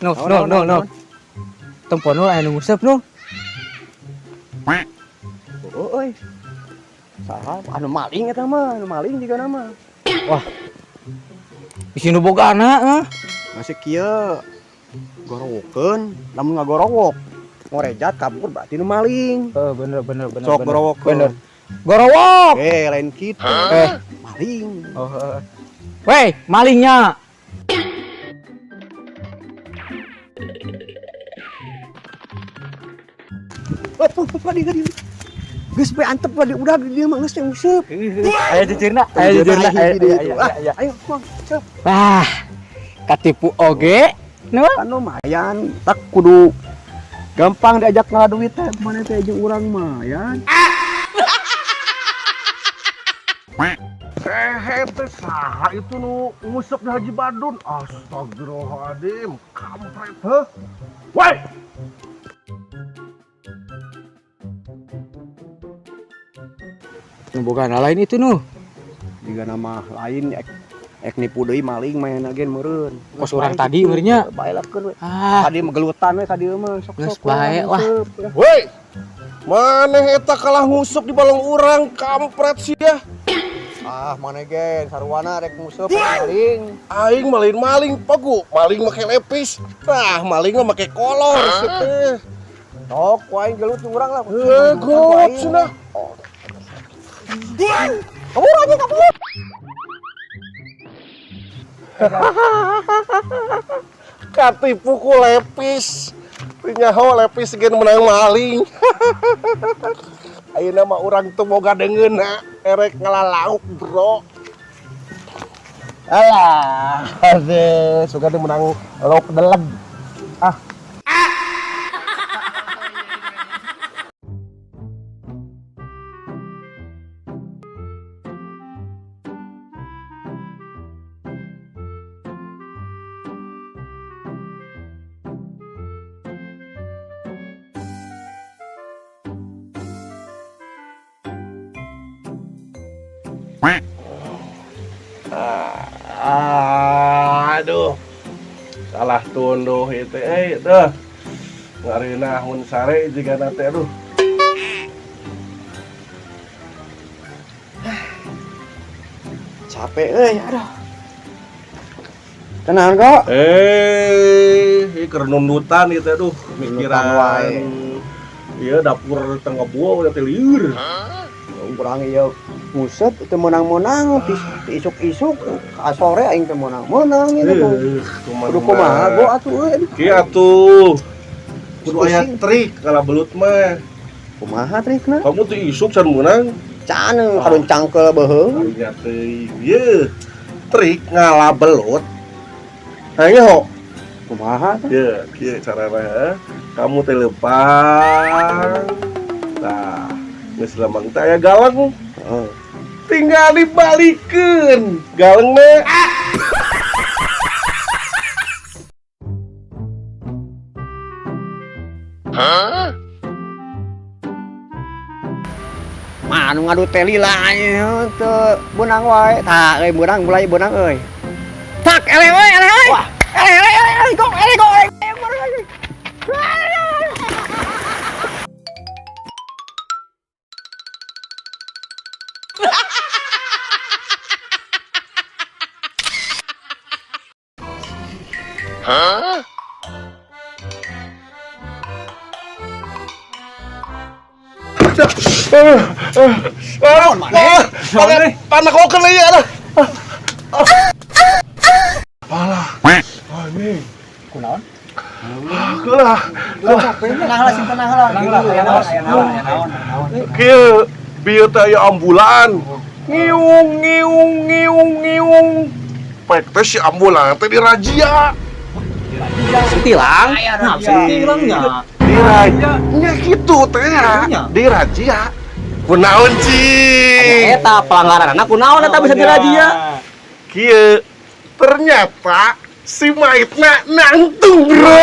No, no, no, no. Tempo nu aya nu nguseup nu. Euy. Saha anu maling eta mah, anu maling juga nama. Wah. Bisi nu bogana Masih kieu. Gorowokeun, lamun ngagorowok ngorejat kabur berarti nu maling. Bener. Sok gorowokeun. Bener. Gorowok. Lain kitu. Maling. Oh. Weh, malingnya. Padi. Geus bae antep padi udah dia mah geus teh useup. Aya jejeurna, aya. Ayo, Mang. Seup. Wah. Katipu oge. Nu? Kan lumayan, tak kudu gampang diajak ngalah duit teh mana teh jeung urang mah ya. Teh saha itu nu ngusep di Haji Badun. Astagfirullahaladzim, kampret heh. Woi, Nu bogana lain itu nu. Juga nama lain ek nipu deui maling main agen meureun. Kos urang tadi meureunnya. Baelakeun we. Ah, Tadi menggelutan we tadi mah geus sok-sok. bae lah. woi. Maneh eta kalah ngusup di balong urang, kampret sih ya. Ah, mana gen sarwana rek nguseup maling. Aing maling pagu, maling make lepis. Nah, maling mah make kolor teh. Sok wae gelut urang lah. God cenah. Kabur aja kabur. Katipu ku lepis. Nyaho lepis gen menang maling. Ayeuna mah urang teu boga deungeunna, erek ngalalauk, bro. Alah, suka teu menang lauk deleg. Ah. Aduh, salah tunduh itu, tuh ngarina mun sare juga nanti, aduh. Capek aduh. Tenang kok. Keur nundutan itu, aduh, mikiran wae. Iya dapur tengah buah udah liur. Urang ieu nguseup teu meunang-meunang isuk-isuk ka sore aing teh meunang-meunang ieu. Kudu kumaha go atuh euy. Kieu atuh. Kudu aya trik kalau belut mah. Kumaha trikna? Kamu tuh isuk can meunang. Can kadon cangkel beuheung. Nya teh ieu trik ngalah belut. Ayo ho. Kumaha teh? Ya, kieu carana. Kamu teh leumpang. Tah, geus lempang teh aya galang. Heeh. Tinggal dibalikeun galengna. Manu ngadu teh lila teu beunang wae. Tah euy beunang mulai beunang euy. Tak ele euy. Wah, ele go. Panak okeun ieu dah. Alah. Anjing. Kunaon? Kulah. Tenang lah, simpen naon. Kieu bieu teh aya ambulan. Ngiung. Pek teh si ambulan teh dirazia. Tilang. Tilangnya. Dirazia. Nya kitu teh. Dirazia. Kunaon cing? Eta pelanggaranna kunaon eta bisa dirazia? Kieu ternyata si Maitna nangtung, bro.